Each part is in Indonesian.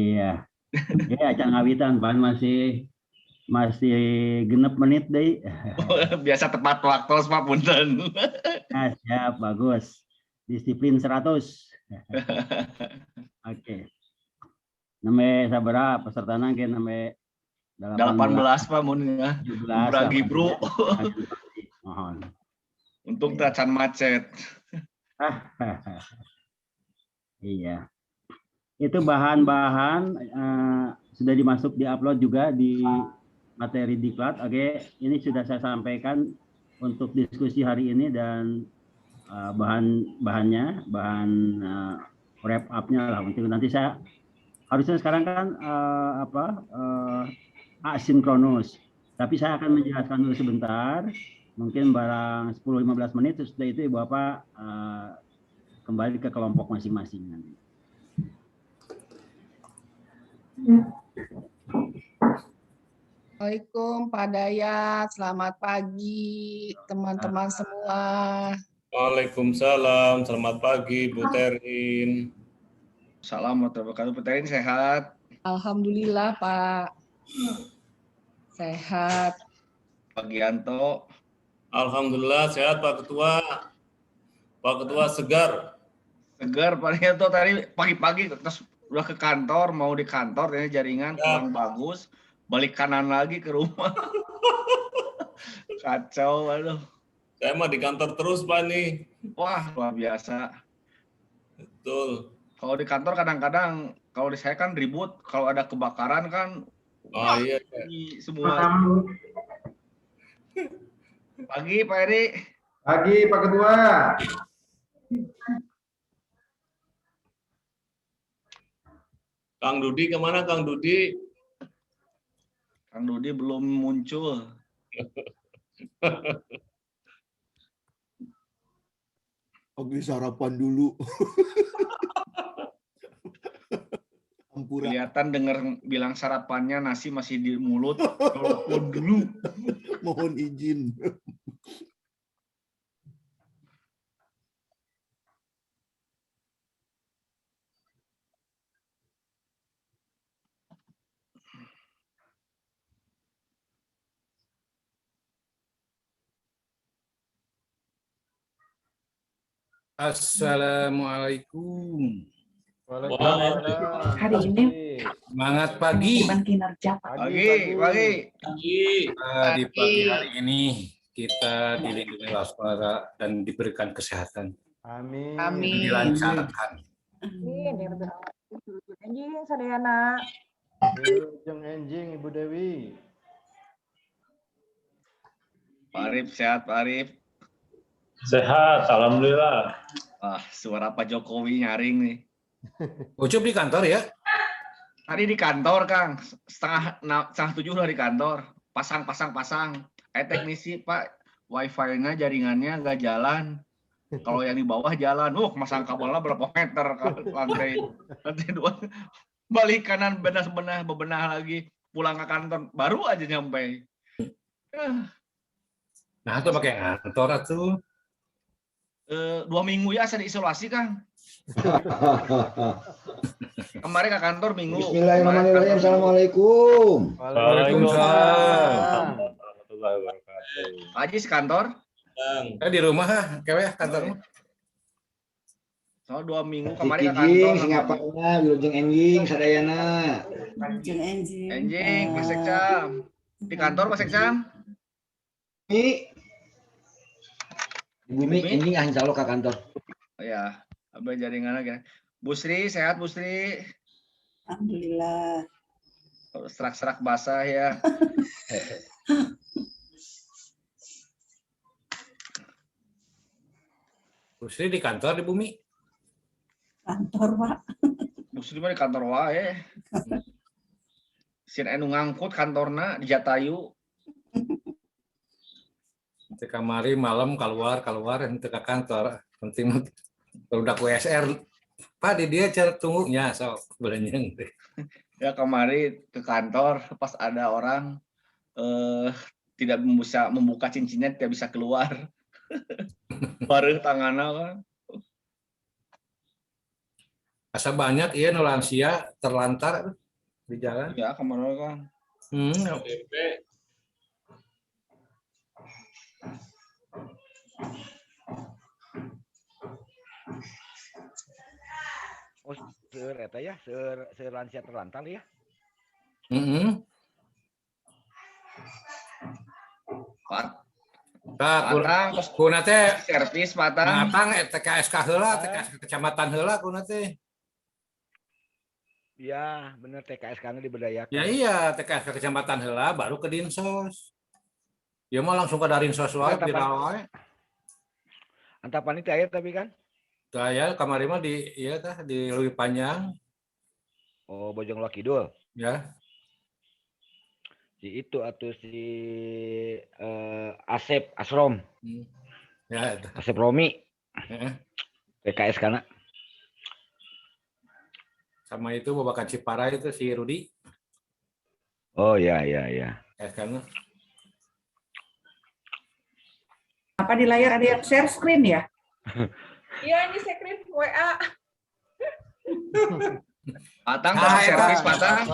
Iya. Ya, acan ngawitan pan masih masih genep menit deh. Biasa tepat waktu Pak punten. Nah, siap, bagus. Disiplin 100. Oke. Namanya sabara peserta nangke namanya 18 Pak mun ya. 17 Bragi bro. 18. Mohon. Untung tacan macet. Iya. Itu bahan-bahan sudah dimasuk di upload juga di materi diklat. Oke, ini sudah saya sampaikan untuk diskusi hari ini dan bahan-bahannya, bahan wrap up-nya lah. Untuk nanti saya harusnya sekarang kan asinkronus. Tapi saya akan menjelaskan dulu sebentar, mungkin barang 10-15 menit. Setelah itu Ibu Bapak kembali ke kelompok masing-masing nanti. Assalamualaikum Pak Dayat, selamat pagi teman-teman semua. Waalaikumsalam, selamat pagi Bu Terin. Salam warahmatullahi wabarakatuh. Peterin sehat. Alhamdulillah Pak, sehat. Pak Gianto. Alhamdulillah sehat Pak Ketua. Pak Ketua segar. Segar Pak Gianto tadi pagi-pagi terus udah ke kantor, mau di kantor ini jaringan kurang bagus, balik kanan lagi ke rumah. Kacau, aduh. Saya mah di kantor terus Pak nih. Wah, luar biasa. Betul. Kalau di kantor kadang-kadang, kalau di saya kan ribut, kalau ada kebakaran kan, Oh iya. semua. Pagi Pak Eri. Pagi Pak Ketua. Kang Dudi kemana Kang Dudi? Kang Dudi belum muncul. Oke, sarapan dulu. Kelihatan dengar bilang sarapannya nasi masih di mulut. Telepon dulu. Mohon izin. Assalamualaikum. Hari ini Semangat pagi. kinerja Pak. Pagi. Di pagi hari ini kita dilindungi Allah SWT dan diberikan kesehatan. Amin. Dilancarkan. Anjing sadayana. Jeng enjing Ibu Dewi. Pak Arif sehat Pak Arif. Sehat, alhamdulillah. Wah, suara Pak Jokowi nyaring nih. Ucup di kantor ya? Tadi di kantor Kang, setengah 7 udah di kantor. Pasang. Teknisi Pak, wifi-nya jaringannya nggak jalan. Kalau yang di bawah jalan, masang kabelnya berapa meter ke lantai 2. Balik kanan bebenah lagi, pulang ke kantor, baru aja nyampe. Nah, itu pakai kantor tuh. 2 minggu ya saya diisolasi Kang. Kemarin ke kantor minggu. Bismillahirrahmanirrahim. Assalamualaikum. Waalaikumsalam. Warahmatullahi wabarakatuh. Aji sekantor. Di rumah keweh kantor. Soal 2 minggu kemarin ke kantor. Singapurna, Wilujeng enjing sadayana. Enjing, Pak Sekcam. Di kantor Pak Sekcam? Bumi enjing insya Allah ke kantor. Ya, abang jaringan lagi. Bu Sri, sehat Bu Sri? Alhamdulillah. Serak-serak basah ya. Bu Sri di kantor di Bumi. Kantor Pak. Bu Sri mah di kantor wae. Sin anu ngangkut kantorna di Jatayu. Nanti kamari malam keluar nanti ke kantor. Penting kalau udah WSR, Pak di dia cara tunggunya sok berenyeng. Ya kemarin ke kantor pas ada orang tidak bisa membuka cincinnya, tidak bisa keluar. Baru tangannya kan. Asa banyak iya nu lansia terlantar di jalan. Ya kemarin kan. KBP. Oh, seur eta ya, seur lansia terlantar ya. Patang terus Kuna teh servis patang. matang TKSK heula, TKSK kecamatan heula kuna teh. Iya, bener TKSK-nya diberdayakan. Ya iya, TKSK kecamatan heula baru ke Dinsos. Ya mah langsung ke Darinsos wae viral wae. Antapan itu air tapi kan. Saya kamari mah di iya tah di Leuwi Panjang Oh, Bojong Kidul. ya. Si itu atau si Asep Asrom, Ya itu. Asep Romi, Heeh. PKS karena. Sama itu Babakan Cipara itu si Rudi. Oh ya ya ya. Karena Apa di layar ada yang share screen ya? Iya, ini screen WA. Patang terus servis patang.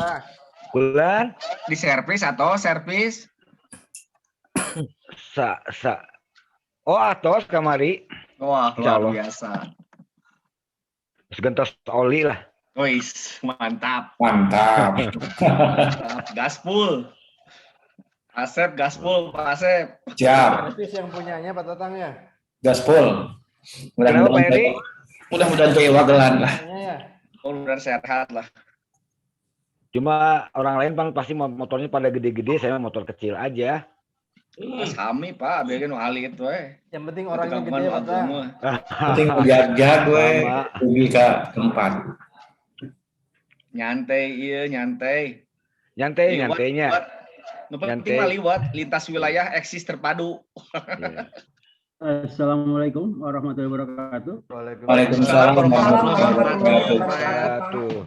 Bulan Di servis atau servis? Oh, atos kamari. Wah, Insya luar Allah. biasa. Segentos oli lah. Wis, mantap. Mantap. Mantap. Gaspul. Asep, gaspul, Pak Asep. Siap. yang punyanya Pak Tatang ya? Gaspol. Kenapa Pak Eri? Mudah-mudahan teh wagelan lah. Ya. Mudah-mudahan sehat lah. Cuma orang lain bang pasti motornya pada gede-gede, saya motor kecil aja. Pas kami, Pak, biarin alit we. Yang penting orangnya gede Pak Tatang. Penting jag gue Sama. pergi ke tempat. Nyantai, iya, nyantai. Nyantainya. Nu penting Nyantai. mah liwat lintas wilayah eksis terpadu. Iya. Assalamualaikum warahmatullahi wabarakatuh. Waalaikumsalam warahmatullahi wabarakatuh. Tuh.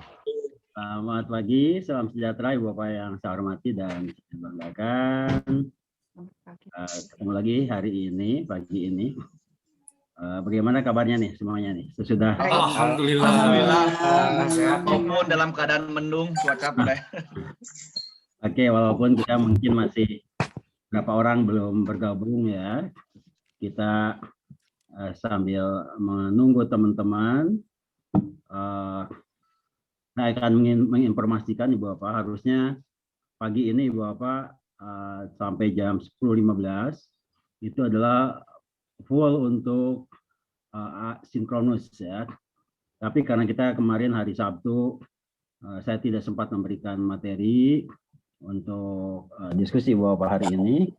Selamat pagi, salam sejahtera Ibu Bapak yang saya hormati dan saya banggakan. Ketemu lagi hari ini, pagi ini. Bagaimana kabarnya nih semuanya nih? Sesudah alhamdulillah. Sehat. Maupun dalam keadaan mendung cuaca pada. Oke, walaupun kita mungkin masih beberapa orang belum bergabung ya. Kita sambil menunggu teman-teman. Saya akan menginformasikan Ibu Bapak, harusnya pagi ini Ibu Bapak sampai jam 10.15 itu adalah full untuk sinkronus ya. Tapi karena kita kemarin hari Sabtu saya tidak sempat memberikan materi untuk diskusi Ibu Bapak hari ini,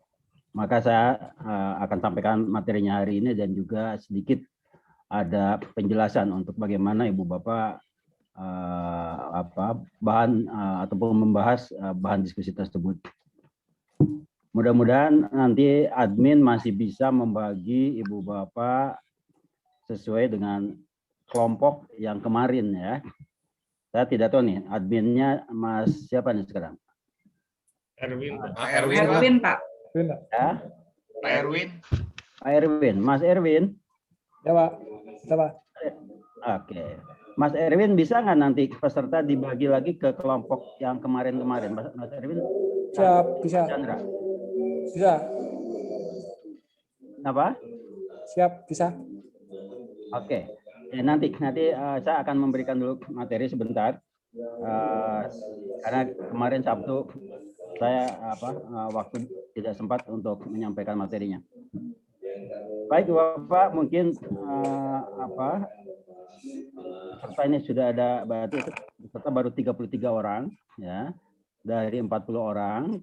maka saya akan sampaikan materinya hari ini dan juga sedikit ada penjelasan untuk bagaimana Ibu Bapak bahan ataupun membahas bahan diskusi tersebut. Mudah-mudahan nanti admin masih bisa membagi Ibu Bapak sesuai dengan kelompok yang kemarin ya. Saya tidak tahu nih adminnya Mas siapa nih sekarang? Erwin. Erwin, Pak. Ya, Pak Erwin. Pak Erwin, Mas Erwin. Ya Pak. Coba. Oke, Mas Erwin bisa nggak nanti peserta dibagi lagi ke kelompok yang kemarin-kemarin, Mas Erwin? Siap, bisa. Chandra. Bisa. Apa? Siap, bisa. Oke, nanti saya akan memberikan dulu materi sebentar, karena kemarin Sabtu saya waktu tidak sempat untuk menyampaikan materinya. Baik Bapak, mungkin peserta ini sudah ada, berarti peserta baru 33 orang ya dari 40 orang.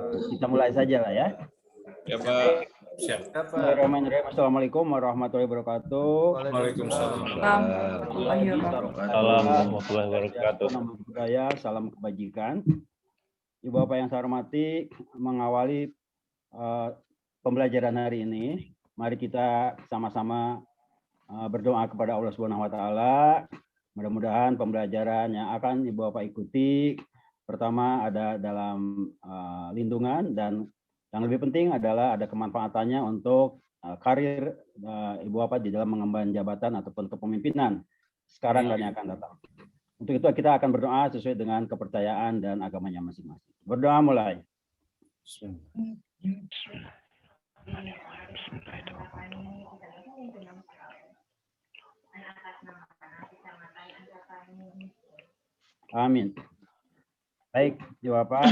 Kita mulai saja lah ya. Ya Pak. Siap. Bismillahirrahmanirrahim. Assalamualaikum warahmatullahi wabarakatuh. Waalaikumsalam. Assalamualaikum warahmatullahi wabarakatuh. Salam budaya, salam kebajikan. Ibu Bapak yang saya hormati, mengawali pembelajaran hari ini, mari kita sama-sama berdoa kepada Allah Subhanahu wa taala. Mudah-mudahan pembelajaran yang akan Ibu Bapak ikuti pertama ada dalam lindungan, dan yang lebih penting adalah ada kemanfaatannya untuk karir Ibu Bapak di dalam mengemban jabatan ataupun kepemimpinan sekarang dan yang akan datang. Untuk itu kita akan berdoa sesuai dengan kepercayaan dan agamanya masing-masing. Berdoa mulai. Amin. Baik, Ibu Bapak.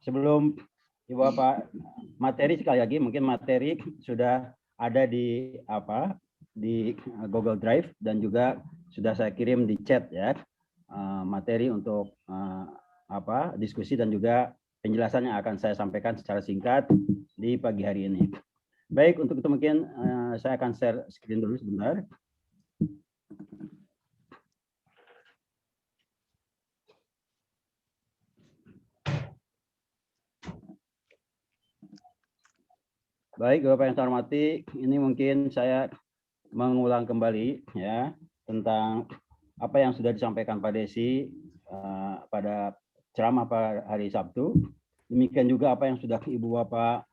Sebelum Ibu Bapak materi sekali lagi, mungkin materi sudah ada di di Google Drive dan juga sudah saya kirim di chat ya, materi untuk diskusi dan juga penjelasan yang akan saya sampaikan secara singkat di pagi hari ini. Baik, untuk itu mungkin saya akan share screen dulu sebentar. Baik, Bapak yang saya hormati, ini mungkin saya mengulang kembali ya tentang apa yang sudah disampaikan Pak Desi pada ceramah pada hari Sabtu. Demikian juga apa yang sudah Ibu Bapak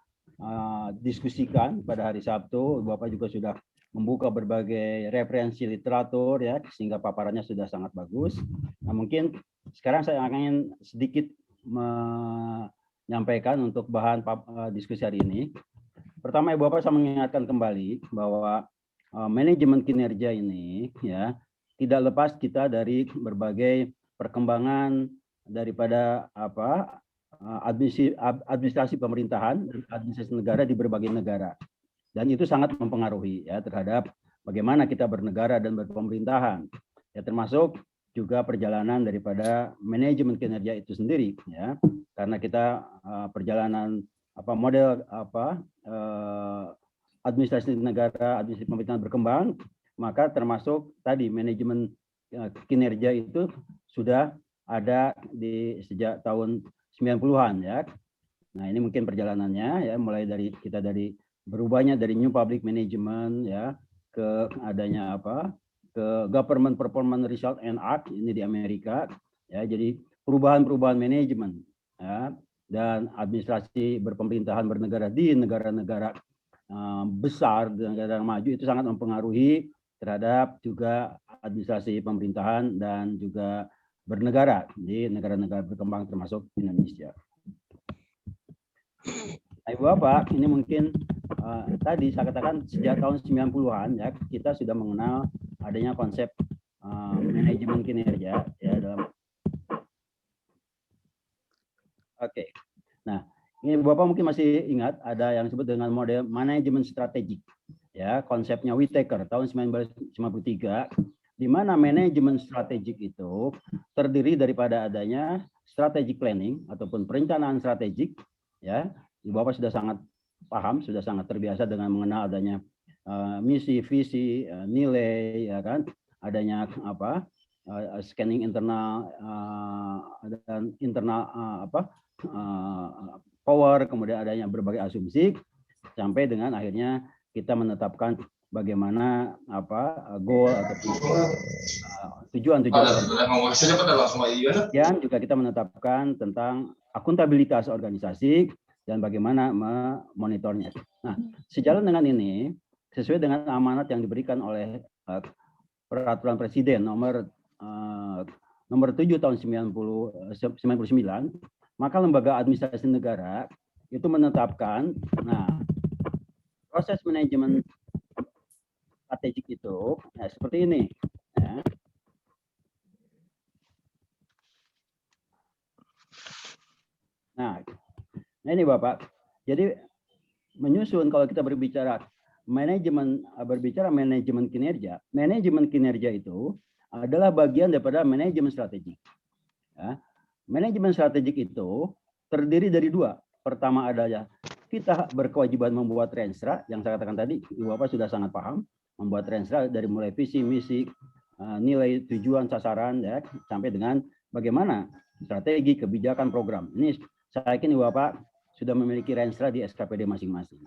diskusikan pada hari Sabtu. Ibu Bapak juga sudah membuka berbagai referensi literatur ya, sehingga paparannya sudah sangat bagus. Nah, mungkin sekarang saya ingin sedikit menyampaikan untuk bahan diskusi hari ini. Pertama, Ibu Bapak saya mengingatkan kembali bahwa manajemen kinerja ini ya tidak lepas kita dari berbagai perkembangan daripada administrasi pemerintahan dan administrasi negara di berbagai negara. Dan itu sangat mempengaruhi ya terhadap bagaimana kita bernegara dan berpemerintahan. Ya, termasuk juga perjalanan daripada manajemen kinerja itu sendiri ya. Karena kita perjalanan model administrasi negara, administrasi pemerintahan berkembang, maka termasuk tadi manajemen kinerja itu sudah ada di sejak tahun 90-an ya. Nah, ini mungkin perjalanannya ya, mulai dari kita dari berubahnya dari New Public Management ya ke adanya ke Government Performance Result and Act ini di Amerika ya. Jadi perubahan-perubahan manajemen ya, dan administrasi berpemerintahan bernegara di negara-negara besar dan negara maju itu sangat mempengaruhi terhadap juga administrasi pemerintahan dan juga bernegara di negara-negara berkembang termasuk Indonesia. Nah, Ibu Bapak, ini mungkin tadi saya katakan sejak tahun 90-an ya kita sudah mengenal adanya konsep manajemen kinerja ya dalam. Oke. Nah, ini Bapak mungkin masih ingat ada yang disebut dengan model manajemen strategik. Ya, konsepnya Whittaker tahun 1953 di mana manajemen strategik itu terdiri daripada adanya strategic planning ataupun perencanaan strategik ya. Bapak sudah sangat paham, sudah sangat terbiasa dengan mengenal adanya misi, visi, nilai ya kan, adanya scanning internal dan internal power, kemudian adanya berbagai asumsi sampai dengan akhirnya kita menetapkan bagaimana goal atau tujuan-tujuan. Dan juga kita menetapkan tentang akuntabilitas organisasi dan bagaimana memonitornya. Nah, sejalan dengan ini, sesuai dengan amanat yang diberikan oleh Peraturan Presiden nomor 7 tahun 99, maka lembaga administrasi negara itu menetapkan, proses manajemen strategik itu seperti ini. Ya. Nah, ini Bapak. Jadi menyusun kalau kita berbicara manajemen kinerja itu adalah bagian daripada manajemen strategik. Ya. Manajemen strategik itu terdiri dari dua. Pertama adalah kita berkewajiban membuat renstra, yang saya katakan tadi, Ibu Bapak sudah sangat paham, membuat renstra dari mulai visi, misi, nilai, tujuan, sasaran, ya, sampai dengan bagaimana strategi, kebijakan, program. Ini saya yakin Ibu Bapak sudah memiliki renstra di SKPD masing-masing.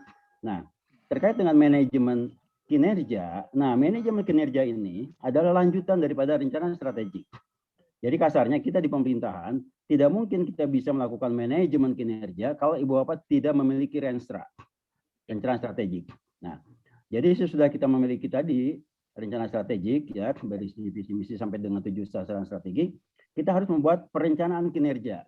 Nah, terkait dengan manajemen kinerja, manajemen kinerja ini adalah lanjutan daripada rencana strategik. Jadi kasarnya kita di pemerintahan tidak mungkin kita bisa melakukan manajemen kinerja kalau Ibu Bapak tidak memiliki rencana strategik. Nah, jadi sesudah kita memiliki tadi rencana strategik ya, dari visi misi sampai dengan 7 sasaran strategi, kita harus membuat perencanaan kinerja.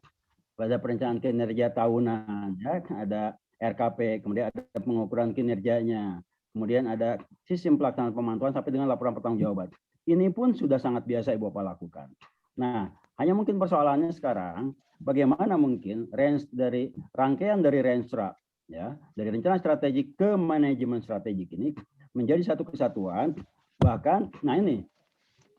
Ada perencanaan kinerja tahunan, ya, ada RKP, kemudian ada pengukuran kinerjanya, kemudian ada sistem pelaksanaan pemantauan sampai dengan laporan pertanggungjawaban. Ini pun sudah sangat biasa Ibu Bapak lakukan. Nah, hanya mungkin persoalannya sekarang bagaimana mungkin rangkaian dari Renstra, ya, dari rencana strategik ke manajemen strategik ini menjadi satu kesatuan. Bahkan, nah ini,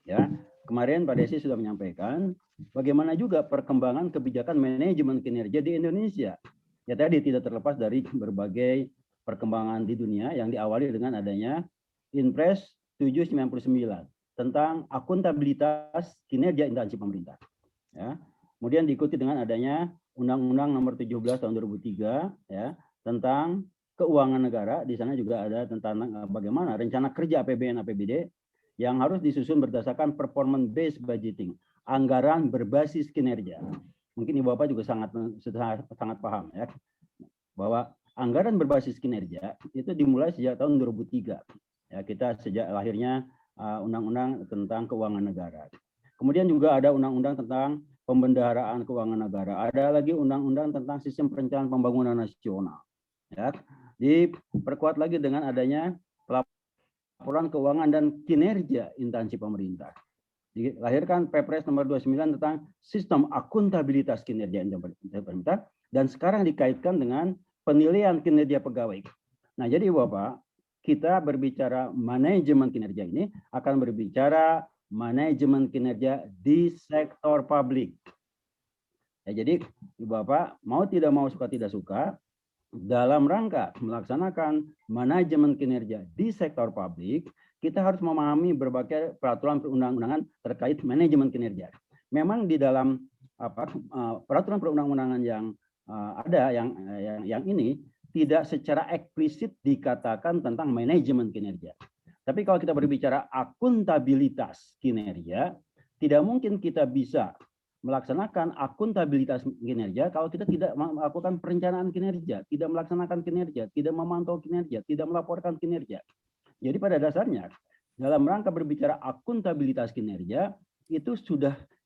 ya, kemarin Pak Desi sudah menyampaikan bagaimana juga perkembangan kebijakan manajemen kinerja di Indonesia. Ya tadi tidak terlepas dari berbagai perkembangan di dunia yang diawali dengan adanya Inpres 799 tentang akuntabilitas kinerja instansi pemerintah. Ya. Kemudian diikuti dengan adanya Undang-Undang Nomor 17 Tahun 2003 ya, tentang keuangan negara. Di sana juga ada tentang bagaimana rencana kerja APBN APBD yang harus disusun berdasarkan performance based budgeting, anggaran berbasis kinerja. Mungkin Ibu Bapak juga sangat paham ya bahwa anggaran berbasis kinerja itu dimulai sejak tahun 2003. Ya, kita sejak lahirnya Undang-Undang tentang Keuangan Negara. Kemudian juga ada Undang-Undang tentang Pembendaharaan Keuangan Negara. Ada lagi Undang-Undang tentang Sistem Perencanaan Pembangunan Nasional. Ya, diperkuat lagi dengan adanya laporan keuangan dan kinerja instansi pemerintah. Dilahirkan Perpres nomor 29 tentang sistem akuntabilitas kinerja pemerintah dan sekarang dikaitkan dengan penilaian kinerja pegawai. Nah, jadi Bapak, kita berbicara manajemen kinerja ini akan berbicara manajemen kinerja di sektor publik. Ya, jadi Bapak mau tidak mau suka tidak suka dalam rangka melaksanakan manajemen kinerja di sektor publik, kita harus memahami berbagai peraturan perundang-undangan terkait manajemen kinerja. Memang di dalam peraturan perundang-undangan yang ada yang ini tidak secara eksplisit dikatakan tentang manajemen kinerja. Tapi kalau kita berbicara akuntabilitas kinerja, tidak mungkin kita bisa melaksanakan akuntabilitas kinerja kalau kita tidak melakukan perencanaan kinerja, tidak melaksanakan kinerja, tidak memantau kinerja, tidak melaporkan kinerja. Jadi pada dasarnya dalam rangka berbicara akuntabilitas kinerja itu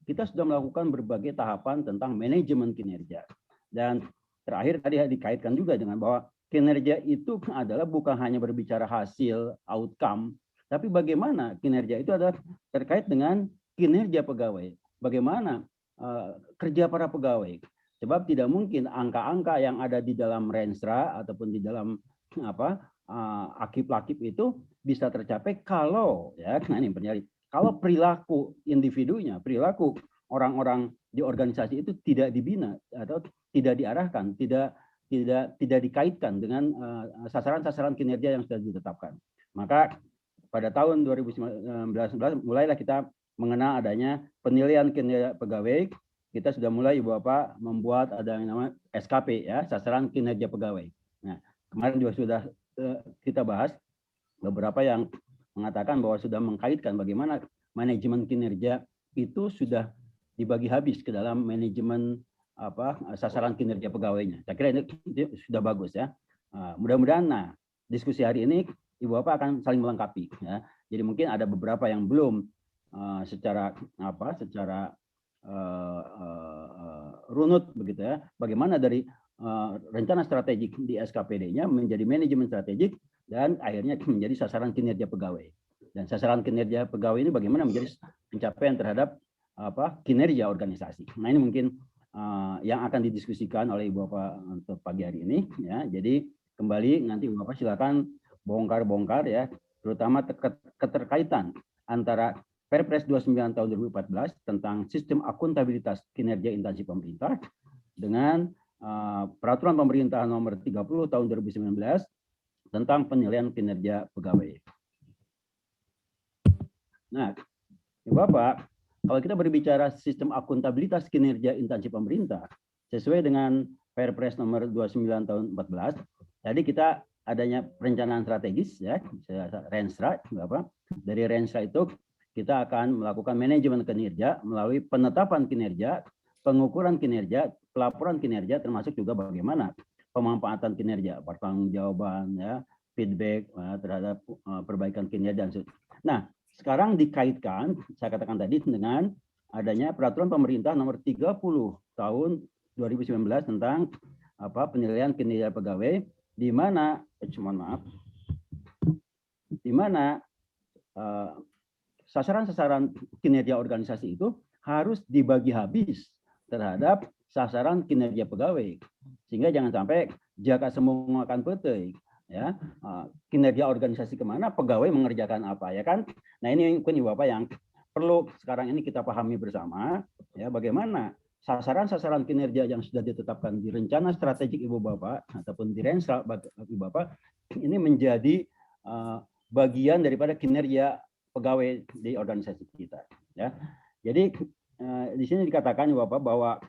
kita sudah melakukan berbagai tahapan tentang manajemen kinerja. Dan terakhir tadi dikaitkan juga dengan bahwa kinerja itu adalah bukan hanya berbicara hasil, outcome, tapi bagaimana kinerja itu adalah terkait dengan kinerja pegawai. Bagaimana kerja para pegawai. Sebab tidak mungkin angka-angka yang ada di dalam Renstra ataupun di dalam akib-lakib itu bisa tercapai kalau kalau perilaku individunya, perilaku orang-orang di organisasi itu tidak dibina atau tidak diarahkan, tidak dikaitkan dengan sasaran-sasaran kinerja yang sudah ditetapkan. Maka pada tahun 2019 mulailah kita mengenal adanya penilaian kinerja pegawai. Kita sudah mulai Ibu Bapak membuat ada yang namanya SKP ya, sasaran kinerja pegawai. Nah, kemarin juga sudah kita bahas beberapa yang mengatakan bahwa sudah mengkaitkan bagaimana manajemen kinerja itu sudah dibagi habis ke dalam manajemen sasaran kinerja pegawainya. Saya kira ini sudah bagus ya. Mudah-mudahan diskusi hari ini Ibu Bapak akan saling melengkapi ya. Jadi mungkin ada beberapa yang belum secara runut begitu ya. Bagaimana dari rencana strategik di SKPD-nya menjadi manajemen strategik dan akhirnya menjadi sasaran kinerja pegawai. Dan sasaran kinerja pegawai ini bagaimana menjadi pencapaian terhadap kinerja organisasi. Nah, ini mungkin yang akan didiskusikan oleh Ibu Bapak untuk pagi hari ini ya. Jadi kembali nanti Ibu Bapak silakan bongkar-bongkar ya, terutama keterkaitan antara Perpres 29 tahun 2014 tentang sistem akuntabilitas kinerja instansi pemerintah dengan peraturan pemerintah nomor 30 tahun 2019 tentang penilaian kinerja pegawai. Nah, Bapak, kalau kita berbicara sistem akuntabilitas kinerja instansi pemerintah sesuai dengan Perpres nomor 29 tahun 14, tadi kita adanya perencanaan strategis ya, Renstra, Bapak. Dari Renstra itu kita akan melakukan manajemen kinerja melalui penetapan kinerja, pengukuran kinerja, pelaporan kinerja, termasuk juga bagaimana pemanfaatan kinerja, pertanggungjawaban, ya, feedback terhadap perbaikan kinerja dan sebagainya. Nah, sekarang dikaitkan, saya katakan tadi, dengan adanya peraturan pemerintah nomor 30 tahun 2019 tentang penilaian kinerja pegawai, di mana sasaran-sasaran kinerja organisasi itu harus dibagi habis terhadap sasaran kinerja pegawai, sehingga jangan sampai jaka semua makan petai, ya, kinerja organisasi kemana, pegawai mengerjakan apa, ya kan? Nah, ini mungkin Ibu Bapak yang perlu sekarang ini kita pahami bersama, ya, bagaimana sasaran-sasaran kinerja yang sudah ditetapkan di rencana strategik Ibu Bapak ataupun di Renstra Ibu Bapak ini menjadi bagian daripada kinerja pegawai di organisasi kita, ya. Jadi di sini dikatakan Bapak bahwa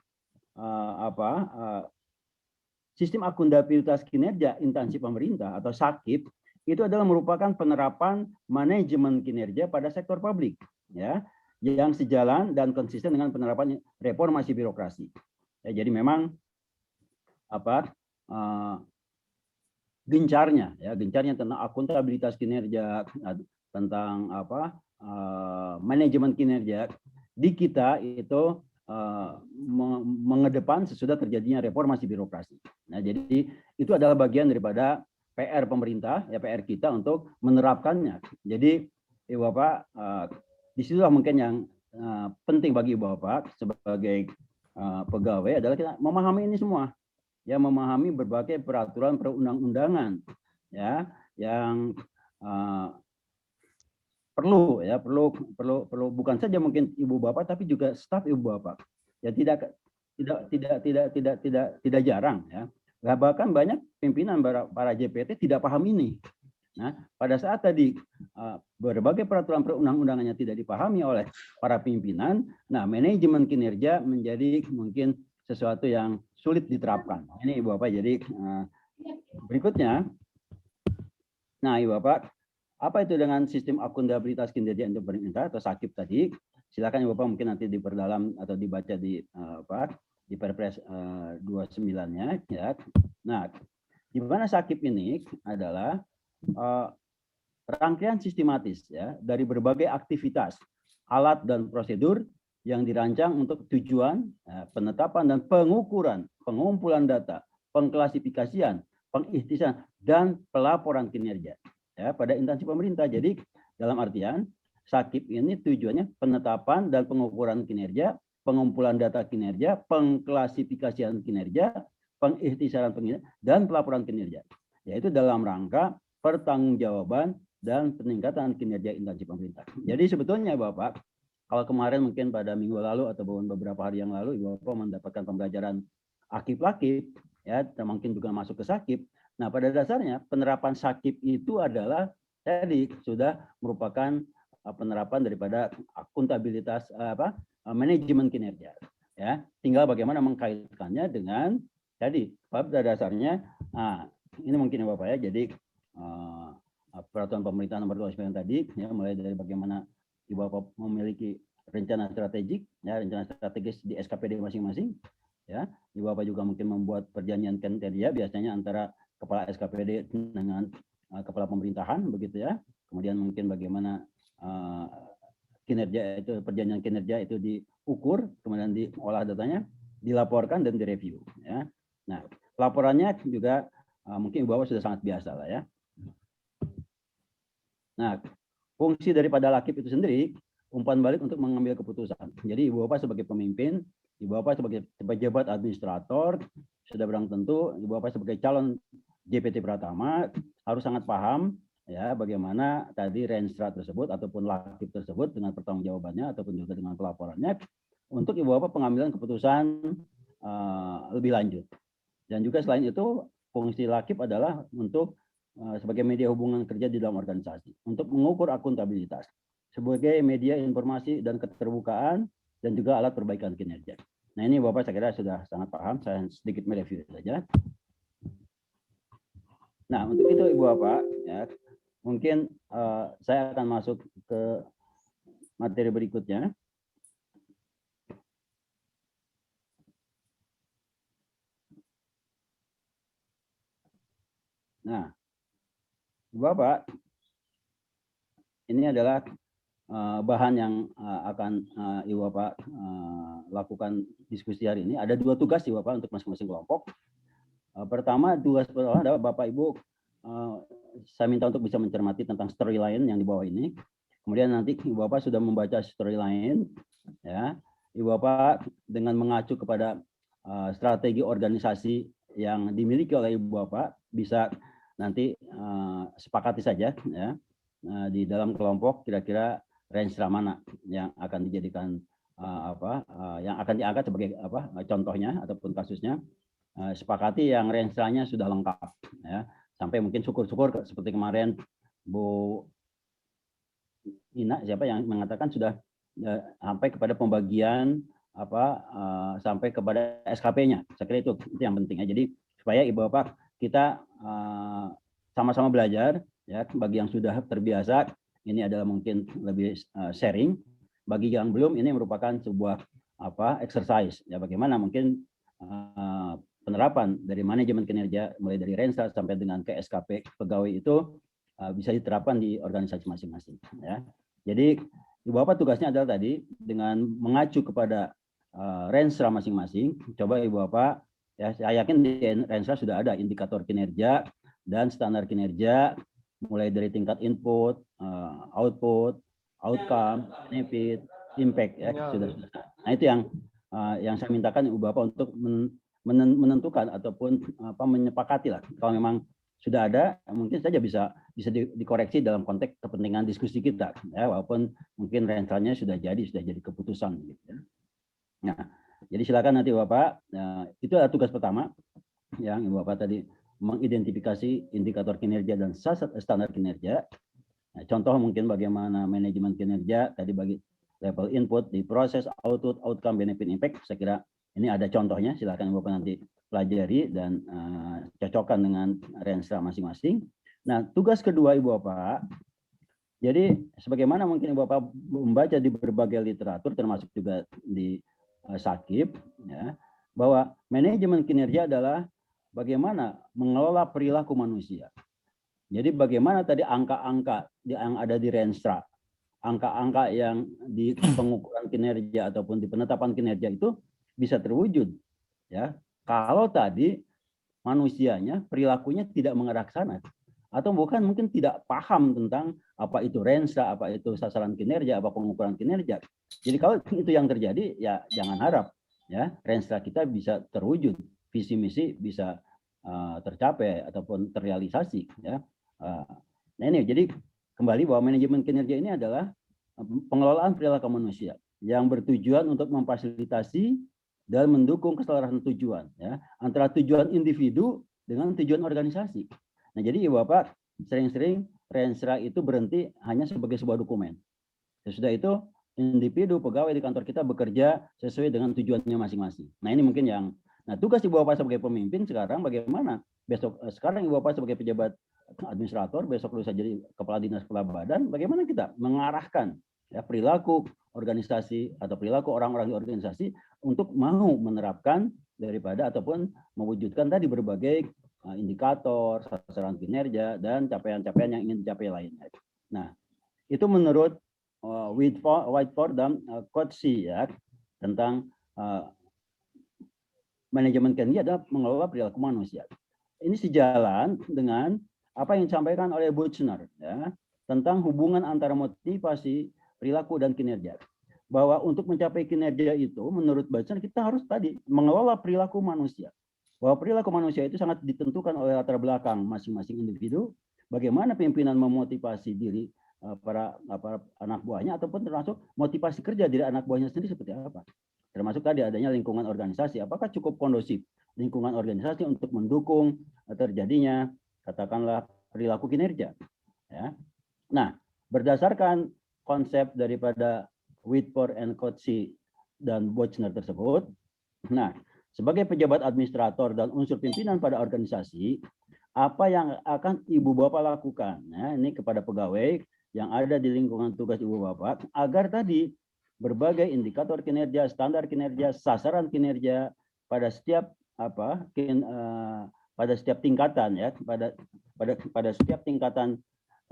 sistem akuntabilitas kinerja instansi pemerintah atau SAKIP itu adalah merupakan penerapan manajemen kinerja pada sektor publik, ya, yang sejalan dan konsisten dengan penerapan reformasi birokrasi. Ya, jadi memang gencarnya tentang akuntabilitas kinerja, tentang manajemen kinerja di kita itu mengedepan sesudah terjadinya reformasi birokrasi. Nah, jadi itu adalah bagian daripada PR pemerintah, ya, PR kita untuk menerapkannya. Jadi Ibu Bapak, disitulah mungkin yang penting bagi Ibu Bapak sebagai pegawai adalah kita memahami ini semua, ya, memahami berbagai peraturan perundang-undangan, ya, yang perlu bukan saja mungkin Ibu Bapak tapi juga staf Ibu Bapak. Ya, tidak jarang, ya. Bahkan banyak pimpinan para JPT tidak paham ini. Nah, pada saat tadi berbagai peraturan perundang-undangannya tidak dipahami oleh para pimpinan, nah, manajemen kinerja menjadi mungkin sesuatu yang sulit diterapkan. Ini Ibu Bapak, jadi berikutnya. Nah, Ibu Bapak, apa itu dengan sistem akuntabilitas kinerja untuk pemerintah atau SAKIP tadi? Silakan Ibu Bapak mungkin nanti diperdalam atau dibaca di Perpres 29-nya, ya. Nah, di mana SAKIP ini adalah rangkaian sistematis, ya, dari berbagai aktivitas, alat dan prosedur yang dirancang untuk tujuan penetapan dan pengukuran, pengumpulan data, pengklasifikasian, pengikhtisaran dan pelaporan kinerja, ya, pada instansi pemerintah. Jadi dalam artian SAKIP ini tujuannya penetapan dan pengukuran kinerja, pengumpulan data kinerja, pengklasifikasian kinerja, pengikhtisaran kinerja dan pelaporan kinerja, yaitu dalam rangka pertanggungjawaban dan peningkatan kinerja instansi pemerintah. Jadi sebetulnya Bapak, kalau kemarin mungkin pada minggu lalu atau beberapa hari yang lalu Ibu Bapak mendapatkan pembelajaran akip-lakip, ya, mungkin juga masuk ke SAKIP. Nah, pada dasarnya penerapan SAKIP itu adalah tadi sudah merupakan penerapan daripada akuntabilitas manajemen kinerja, ya. Tinggal bagaimana mengkaitkannya dengan tadi pada dasarnya. Nah, ini mungkin Bapak, ya, jadi peraturan pemerintah nomor 29 tadi, ya, mulai dari bagaimana Ibu Bapak memiliki rencana strategik, ya, rencana strategis di SKPD masing-masing, ya. Ibu Bapak juga mungkin membuat perjanjian kinerja biasanya antara kepala SKPD dengan kepala pemerintahan, begitu, ya. Kemudian mungkin bagaimana kinerja itu, perjanjian kinerja itu diukur, kemudian diolah datanya, dilaporkan dan direview, ya. Nah, laporannya juga mungkin Ibu Bapak sudah sangat biasa lah, ya. Nah, fungsi daripada LAKIP itu sendiri umpan balik untuk mengambil keputusan. Jadi Ibu Bapak sebagai pemimpin, Ibu Bapak sebagai pejabat administrator, sudah barang tentu Ibu Bapak sebagai calon JPT Pratama harus sangat paham, ya, bagaimana tadi Renstra tersebut ataupun LAKIP tersebut dengan pertanggungjawabannya ataupun juga dengan pelaporannya untuk Ibu Bapak pengambilan keputusan lebih lanjut. Dan juga selain itu fungsi LAKIP adalah untuk sebagai media hubungan kerja di dalam organisasi, untuk mengukur akuntabilitas, sebagai media informasi dan keterbukaan, dan juga alat perbaikan kinerja. Nah, ini Bapak saya kira sudah sangat paham, saya sedikit mereview saja. Nah, untuk itu Ibu Bapak, ya, mungkin saya akan masuk ke materi berikutnya. Nah, Bapak, ini adalah bahan yang akan Ibu Bapak lakukan diskusi hari ini. Ada 2 tugas Ibu Bapak untuk masing-masing kelompok. Pertama, tugas pertama adalah Bapak Ibu, saya minta untuk bisa mencermati tentang storyline yang di bawah ini. Kemudian nanti Ibu Bapak sudah membaca storyline, ya, Ibu Bapak dengan mengacu kepada strategi organisasi yang dimiliki oleh Ibu Bapak bisa nanti sepakati saja, ya, di dalam kelompok kira-kira range mana yang akan dijadikan yang akan diangkat sebagai contohnya ataupun kasusnya. Sepakati yang range-nya sudah lengkap, ya, sampai mungkin syukur-syukur seperti kemarin Bu Ina siapa yang mengatakan sudah sampai kepada pembagian sampai kepada SKP-nya. Saya kira itu yang penting, ya. Jadi supaya Ibu Bapak kita sama-sama belajar, ya. Bagi yang sudah terbiasa ini adalah mungkin lebih sharing, bagi yang belum ini merupakan sebuah exercise, ya, bagaimana mungkin penerapan dari manajemen kinerja mulai dari Renstra sampai dengan ke SKP pegawai itu bisa diterapkan di organisasi masing-masing, ya. Jadi Ibu Bapak tugasnya adalah tadi dengan mengacu kepada Renstra masing-masing. Coba Ibu Bapak, ya, saya yakin di Renstra sudah ada indikator kinerja dan standar kinerja mulai dari tingkat input, output, outcome, benefit, impact, ya, sudah. Nah, itu yang saya mintakan Ibu Bapak untuk menentukan ataupun menyepakati lah. Kalau memang sudah ada, mungkin saja bisa dikoreksi dalam konteks kepentingan diskusi kita, ya, walaupun mungkin rentalnya sudah jadi keputusan, gitu, ya. Nah, jadi silakan nanti Bapak. Itu adalah tugas pertama yang Ibu Bapak tadi mengidentifikasi indikator kinerja dan standar kinerja. Nah, contoh mungkin bagaimana manajemen kinerja tadi bagi level input di proses output, outcome, benefit, impact. Saya kira ini ada contohnya, silakan Bapak nanti pelajari dan cocokkan dengan Renstra masing-masing. Nah, tugas kedua Ibu Bapak, jadi sebagaimana mungkin Ibu Bapak membaca di berbagai literatur, termasuk juga di Sakip, ya, bahwa manajemen kinerja adalah bagaimana mengelola perilaku manusia. Jadi bagaimana tadi angka-angka yang ada di Renstra, angka-angka yang di pengukuran kinerja ataupun di penetapan kinerja itu bisa terwujud, ya, kalau tadi manusianya perilakunya tidak mengarah ke sana, atau bukan mungkin tidak paham tentang apa itu Renstra, apa itu sasaran kinerja, apa pengukuran kinerja. Jadi kalau itu yang terjadi, ya jangan harap, ya, Renstra kita bisa terwujud, visi misi bisa tercapai ataupun terrealisasi, ya. Nah ini jadi kembali bahwa manajemen kinerja ini adalah pengelolaan perilaku manusia yang bertujuan untuk memfasilitasi dan mendukung keselarasan tujuan, ya, antara tujuan individu dengan tujuan organisasi. Nah, jadi Ibu Bapak sering-sering Renstra itu berhenti hanya sebagai sebuah dokumen. Sesudah itu individu pegawai di kantor kita bekerja sesuai dengan tujuannya masing-masing. Nah, ini mungkin yang tugas Ibu Bapak sebagai pemimpin sekarang bagaimana sekarang Ibu Bapak sebagai pejabat administrator, besok lusa jadi kepala dinas, kepala badan, bagaimana kita mengarahkan, ya, perilaku organisasi atau perilaku orang-orang di organisasi untuk mau menerapkan daripada ataupun mewujudkan tadi berbagai indikator, sasaran kinerja, dan capaian-capaian yang ingin dicapai lainnya. Nah, itu menurut Whiteford dan Coetzee, ya, tentang manajemen kinerja adalah mengelola perilaku manusia. Ini sejalan dengan apa yang disampaikan oleh Buchner, ya, tentang hubungan antara motivasi, perilaku, dan kinerja. Bahwa untuk mencapai kinerja itu, menurut Buchner, kita harus tadi mengelola perilaku manusia. Bahwa perilaku manusia itu sangat ditentukan oleh latar belakang masing-masing individu, bagaimana pimpinan memotivasi diri para anak buahnya, ataupun termasuk motivasi kerja diri anak buahnya sendiri seperti apa. Termasuk tadi adanya lingkungan organisasi, apakah cukup kondusif lingkungan organisasi untuk mendukung terjadinya katakanlah perilaku kinerja, ya. Nah, berdasarkan konsep daripada Whitford and Coetzee dan Buchner tersebut, nah, sebagai pejabat administrator dan unsur pimpinan pada organisasi, apa yang akan Ibu Bapak lakukan, ya, ini kepada pegawai yang ada di lingkungan tugas Ibu Bapak, agar tadi berbagai indikator kinerja, standar kinerja, sasaran kinerja pada setiap pada setiap tingkatan, ya, pada setiap tingkatan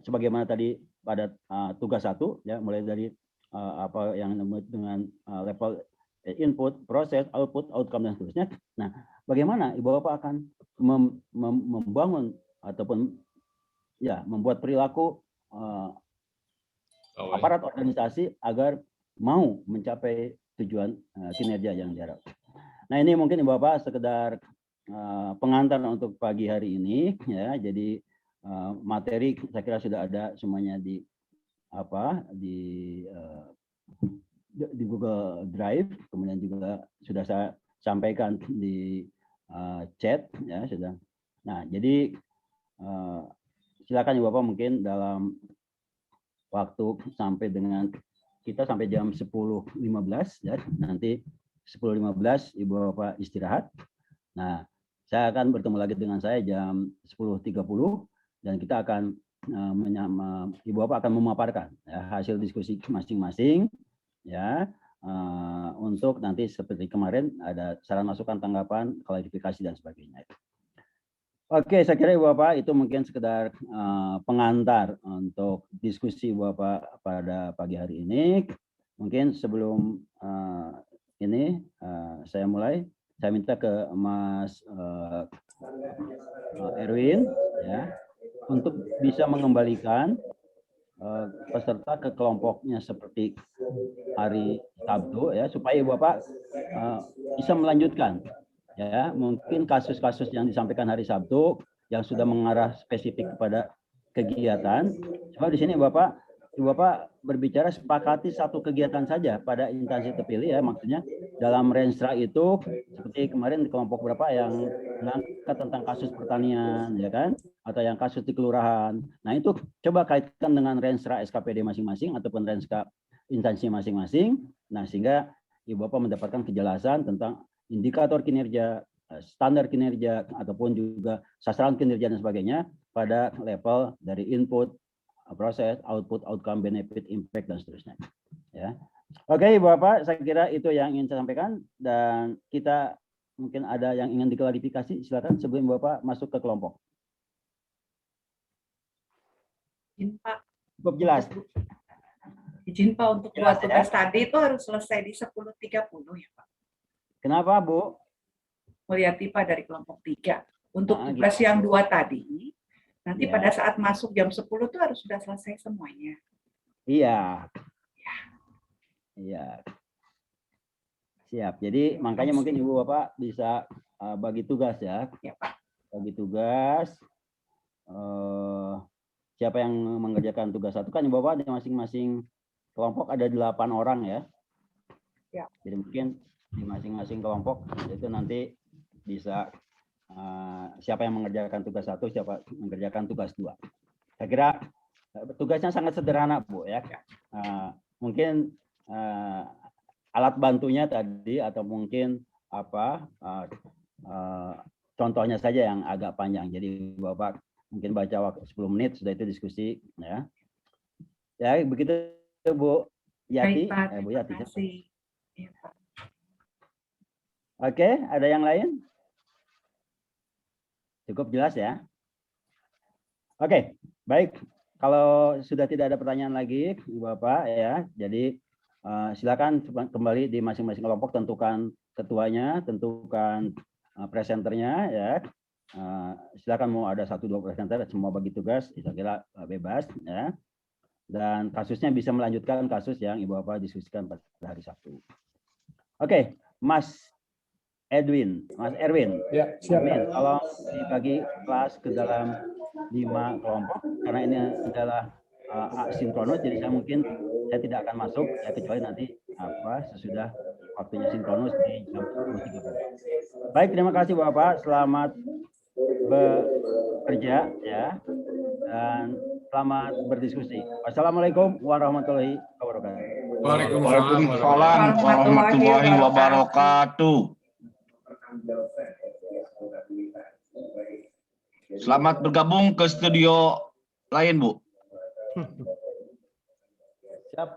sebagaimana tadi pada tugas 1 ya, mulai dari apa yang disebut dengan level input, proses, output, outcome dan seterusnya. Nah, bagaimana Ibu Bapak akan membangun ataupun ya membuat perilaku aparat organisasi agar mau mencapai tujuan kinerja yang diharapkan. Nah, ini mungkin Ibu Bapak sekedar pengantar untuk pagi hari ini ya. Jadi materi saya kira sudah ada semuanya di Google Drive, kemudian juga sudah saya sampaikan di chat ya sudah. Nah, jadi silakan Ibu Bapak mungkin dalam waktu sampai dengan kita sampai jam 10.15 ya. Nanti 10.15 Ibu Bapak istirahat. Nah, saya akan bertemu lagi dengan saya jam 10.30 dan kita akan Ibu Bapak akan memaparkan ya, hasil diskusi masing-masing ya, untuk nanti seperti kemarin ada saran masukan, tanggapan, klarifikasi dan sebagainya. Oke, saya kira Ibu Bapak itu mungkin sekedar pengantar untuk diskusi Ibu Bapak pada pagi hari ini. Mungkin sebelum ini saya mulai, saya minta ke Mas Erwin ya untuk bisa mengembalikan peserta ke kelompoknya seperti hari Sabtu ya, supaya Ibu Bapak bisa melanjutkan ya, mungkin kasus-kasus yang disampaikan hari Sabtu yang sudah mengarah spesifik kepada kegiatan. Coba di sini Ibu Bapak berbicara sepakati satu kegiatan saja pada instansi terpilih ya, maksudnya dalam renstra itu seperti kemarin di kelompok berapa yang mengangkat tentang kasus pertanian ya kan, atau yang kasus di kelurahan. Nah, itu coba kaitkan dengan renstra SKPD masing-masing ataupun renstra instansi masing-masing. Nah, sehingga Ibu Bapak mendapatkan kejelasan tentang indikator kinerja, standar kinerja, ataupun juga sasaran kinerja dan sebagainya pada level dari input, proses, output, outcome, benefit, impact, dan seterusnya. Ya. Oke, Ibu Bapak, saya kira itu yang ingin saya sampaikan, dan kita mungkin ada yang ingin diklarifikasi, silakan sebelum Ibu Bapak masuk ke kelompok. Izin Pak. Cukup jelas. Izin Pak, untuk Jelas, dua tugas tadi itu harus selesai di 10.30 ya Pak. Kenapa, Bu? Mulyati Pak dari kelompok 3. Untuk Nah, tugas gitu. yang 2 tadi, nanti Ya. pada saat masuk jam 10 itu harus sudah selesai semuanya. Iya. Iya. Siap. Jadi makanya mungkin Ibu Bapak bisa bagi tugas ya. Ya Pak. Bagi tugas. Siapa yang mengerjakan tugas satu, kan Ibu Bapak di masing-masing kelompok ada 8 orang ya. Ya. Jadi mungkin di masing-masing kelompok itu nanti bisa siapa yang mengerjakan tugas satu, siapa mengerjakan tugas 2. Saya kira tugasnya sangat sederhana, Bu ya. Mungkin alat bantunya tadi atau mungkin contohnya saja yang agak panjang. Jadi Bapak mungkin baca waktu 10 menit sudah itu diskusi ya. Ya, begitu Bu Yati. Baik, Pak. Bu Terima Yati. kasih. Ya, Pak. Oke, ada yang lain? Cukup jelas ya. Oke, baik. Kalau sudah tidak ada pertanyaan lagi, Ibu Bapak ya, jadi silakan kembali di masing-masing kelompok, tentukan ketuanya, tentukan presenternya ya. Silakan mau ada 1-2 presenter, semua bagi tugas, saya kira bebas ya. Dan kasusnya bisa melanjutkan kasus yang Ibu Bapak diskusikan pada hari Sabtu. Oke, Mas Erwin. Ya, siap Pak. Tolong dibagi kelas ke dalam 5 kelompok karena ini adalah sinkronus, jadi saya tidak akan masuk ya, kecuali nanti sesudah waktunya sinkronus di jam 10.30. Baik, terima kasih Bapak, selamat bekerja ya, dan selamat berdiskusi. Wassalamualaikum warahmatullahi wabarakatuh. Waalaikumsalam warahmatullahi wabarakatuh. Selamat bergabung ke studio lain, Bu. Siap.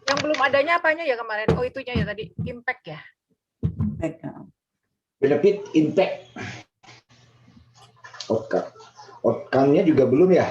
Yang belum adanya apanya ya kemarin? Oh itunya ya tadi impact ya. Benefit impact. Outcome-nya juga belum ya?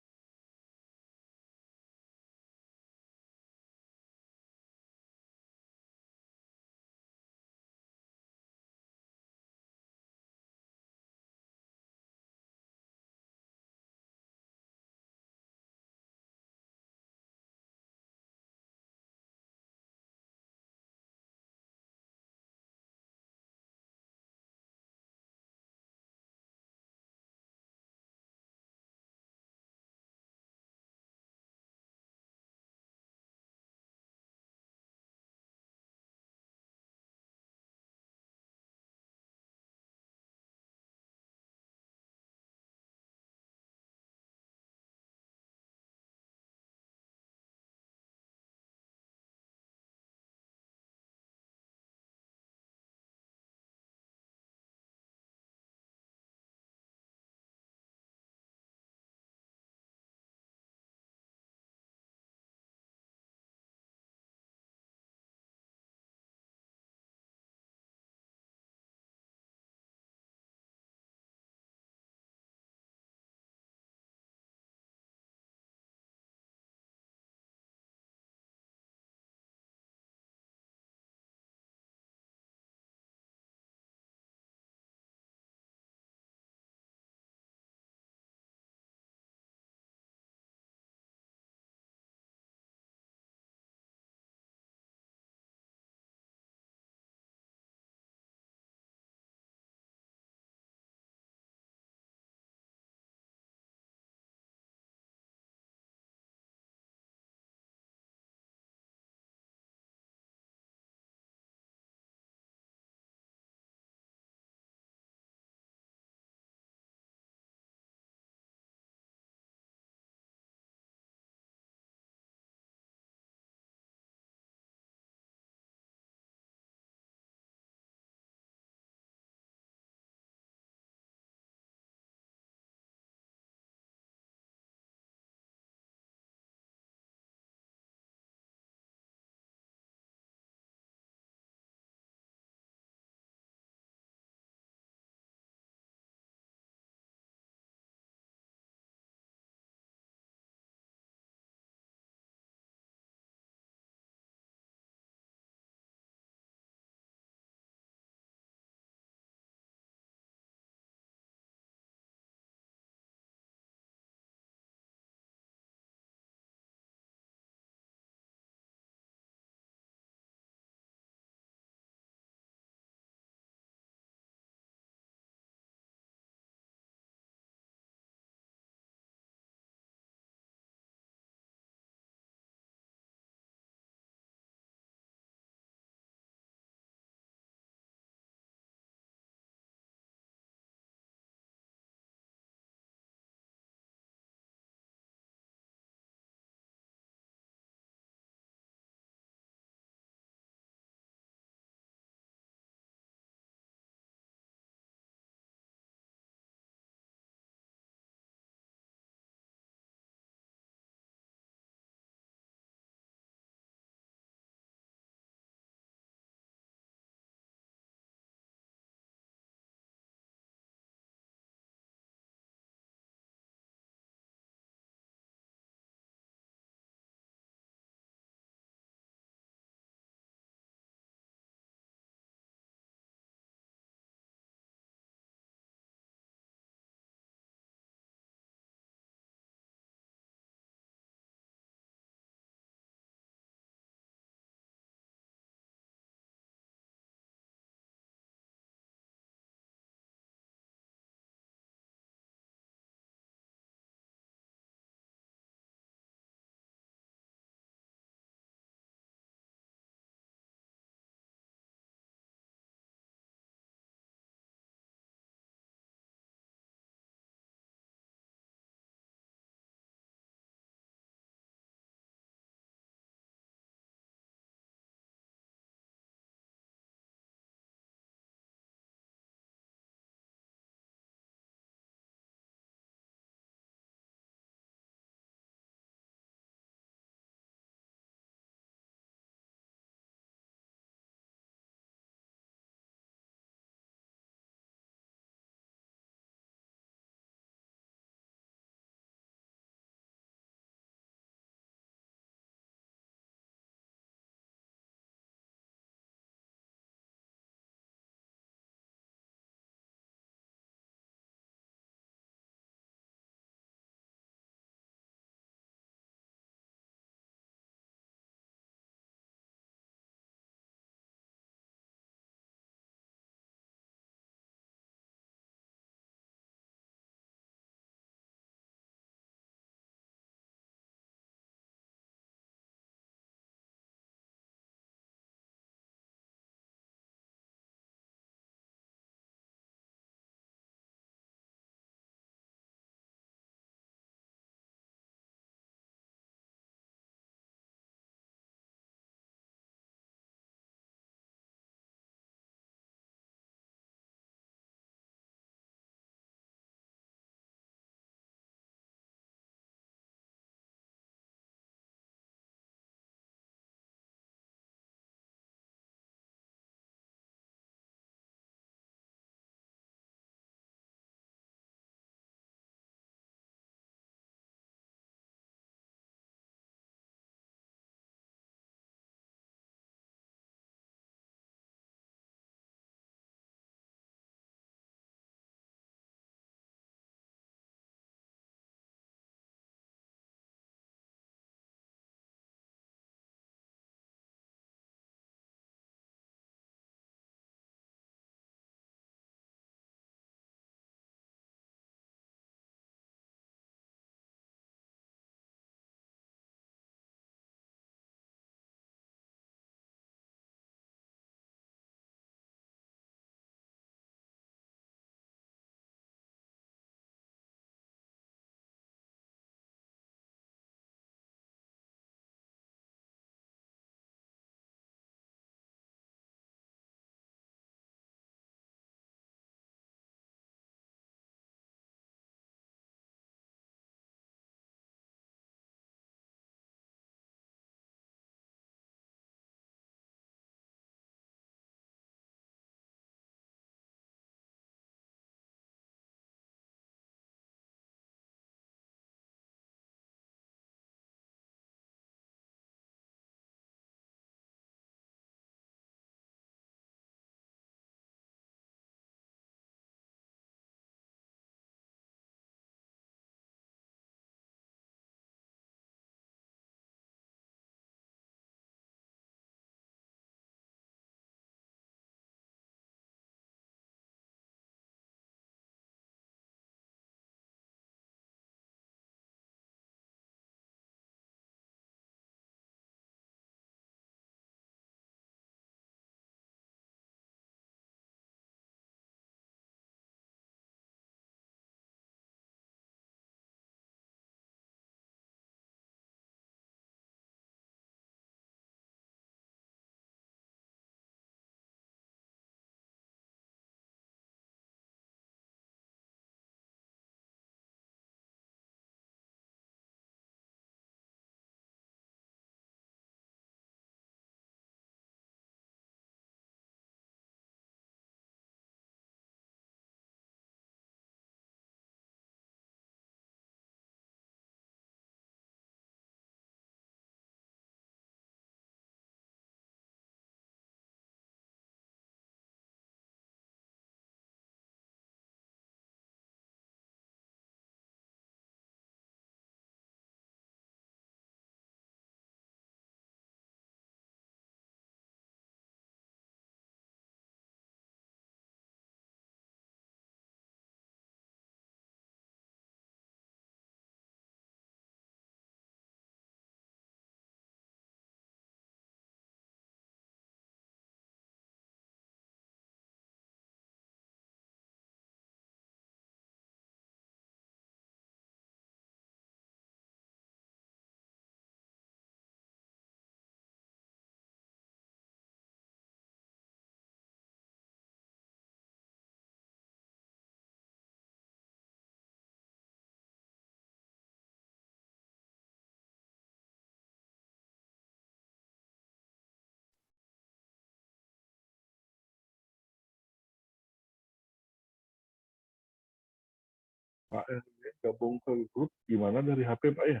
Pak RW gabung ke grup gimana dari HP Pak ya?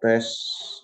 Tes.